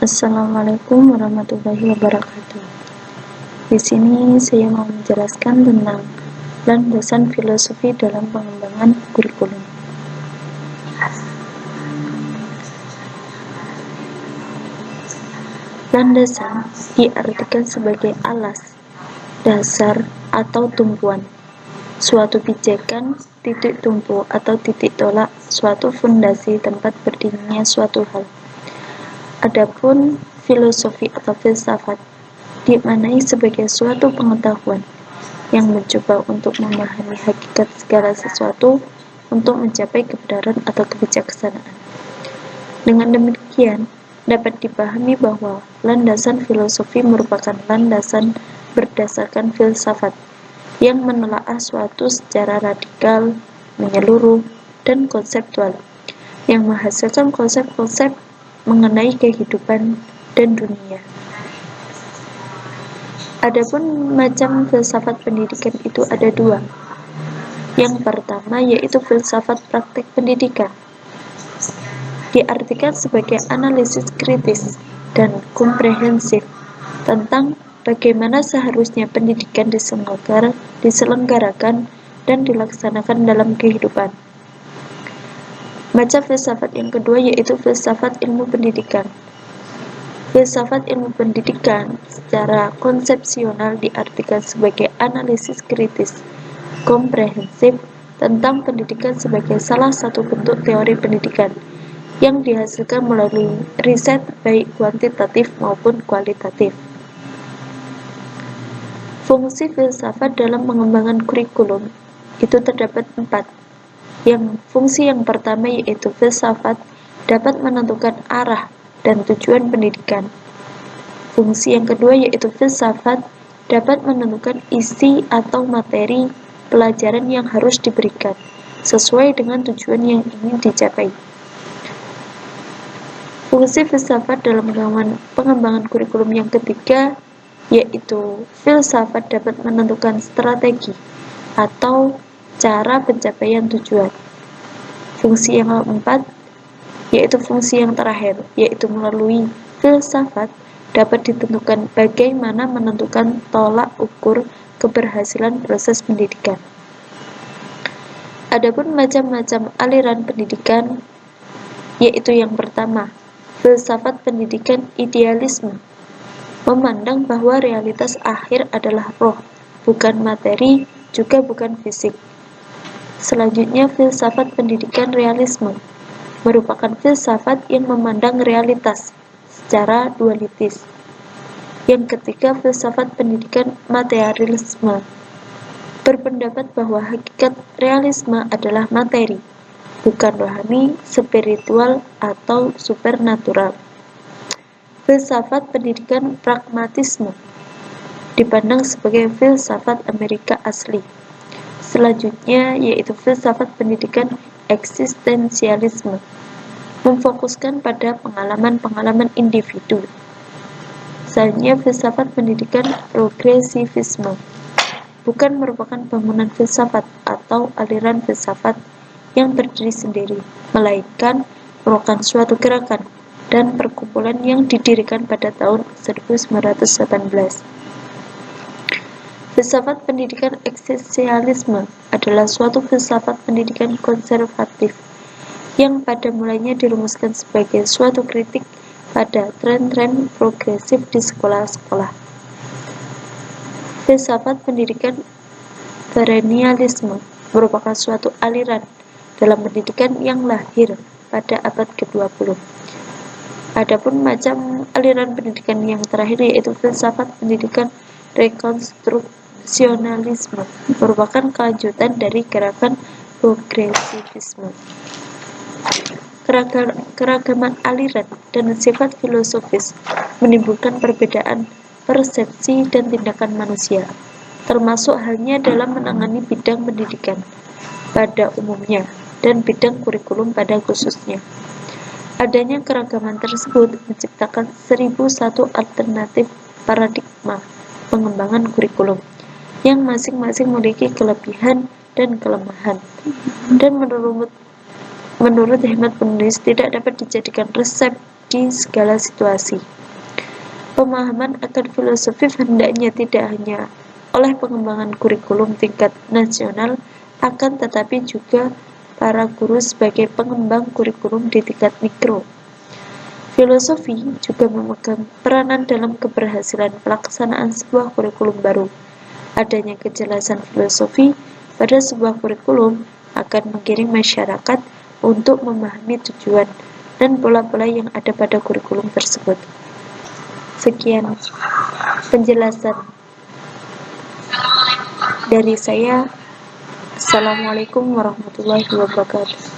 Assalamualaikum warahmatullahi wabarakatuh. Di sini saya mau menjelaskan tentang landasan filosofi dalam pengembangan kurikulum. Landasan diartikan sebagai alas, dasar, atau tumpuan suatu pijakan, titik tumpu atau titik tolak suatu fondasi tempat berdirinya suatu hal. Adapun filosofi atau filsafat dimaknai sebagai suatu pengetahuan yang mencoba untuk memahami hakikat segala sesuatu untuk mencapai kebenaran atau kebijaksanaan. Dengan demikian, dapat dipahami bahwa landasan filosofi merupakan landasan berdasarkan filsafat yang menelaah suatu secara radikal, menyeluruh, dan konseptual, yang menghasilkan konsep-konsep mengenai kehidupan dan dunia. Adapun macam filsafat pendidikan itu ada dua. Yang pertama yaitu filsafat praktik pendidikan. Diartikan sebagai analisis kritis dan komprehensif tentang bagaimana seharusnya pendidikan diselenggarakan dan dilaksanakan dalam kehidupan. Macam filsafat yang kedua yaitu filsafat ilmu pendidikan. Filsafat ilmu pendidikan secara konsepsional diartikan sebagai analisis kritis, komprehensif tentang pendidikan sebagai salah satu bentuk teori pendidikan yang dihasilkan melalui riset baik kuantitatif maupun kualitatif. Fungsi filsafat dalam pengembangan kurikulum itu terdapat 4. Fungsi yang pertama yaitu filsafat dapat menentukan arah dan tujuan pendidikan. Fungsi yang kedua yaitu filsafat dapat menentukan isi atau materi pelajaran yang harus diberikan sesuai dengan tujuan yang ingin dicapai. Fungsi filsafat dalam pengembangan kurikulum yang ketiga yaitu filsafat dapat menentukan strategi atau cara pencapaian tujuan. Fungsi yang keempat yaitu fungsi yang terakhir, yaitu melalui filsafat dapat ditentukan bagaimana menentukan tolak ukur keberhasilan proses pendidikan. Adapun macam-macam aliran pendidikan yaitu yang pertama, filsafat pendidikan idealisme, memandang bahwa realitas akhir adalah roh, bukan materi, juga bukan fisik. Selanjutnya, filsafat pendidikan realisme merupakan filsafat yang memandang realitas secara dualitis. Yang ketiga, filsafat pendidikan materialisme berpendapat bahwa hakikat realisme adalah materi, bukan rohani, spiritual, atau supernatural. Filsafat pendidikan pragmatisme dipandang sebagai filsafat Amerika asli. Selanjutnya yaitu filsafat pendidikan eksistensialisme, memfokuskan pada pengalaman-pengalaman individu. Selanjutnya filsafat pendidikan progresivisme, bukan merupakan bangunan filsafat atau aliran filsafat yang berdiri sendiri, melainkan merupakan suatu gerakan dan perkumpulan yang didirikan pada tahun 1918. Filsafat pendidikan eksistensialisme adalah suatu filsafat pendidikan konservatif yang pada mulanya dirumuskan sebagai suatu kritik pada tren-tren progresif di sekolah-sekolah. Filsafat pendidikan perennialisme merupakan suatu aliran dalam pendidikan yang lahir pada abad ke-20. Adapun macam aliran pendidikan yang terakhir yaitu filsafat pendidikan rekonstruksionalisme, merupakan kelanjutan dari gerakan progresivisme. Keragaman aliran dan sifat filosofis menimbulkan perbedaan persepsi dan tindakan manusia, termasuk halnya dalam menangani bidang pendidikan pada umumnya dan bidang kurikulum pada khususnya. Adanya keragaman tersebut menciptakan 1001 alternatif paradigma pengembangan kurikulum yang masing-masing memiliki kelebihan dan kelemahan, dan menurut hemat penulis tidak dapat dijadikan resep memasuki segala situasi. Pemahaman akan filosofi hendaknya tidak hanya oleh pengembangan kurikulum tingkat nasional, akan tetapi juga para guru sebagai pengembang kurikulum di tingkat mikro. Filosofi juga memegang peranan dalam keberhasilan pelaksanaan sebuah kurikulum baru. Adanya kejelasan filosofi pada sebuah kurikulum akan mengiring masyarakat untuk memahami tujuan dan pola-pola yang ada pada kurikulum tersebut. Sekian penjelasan dari saya. Assalamualaikum warahmatullahi wabarakatuh.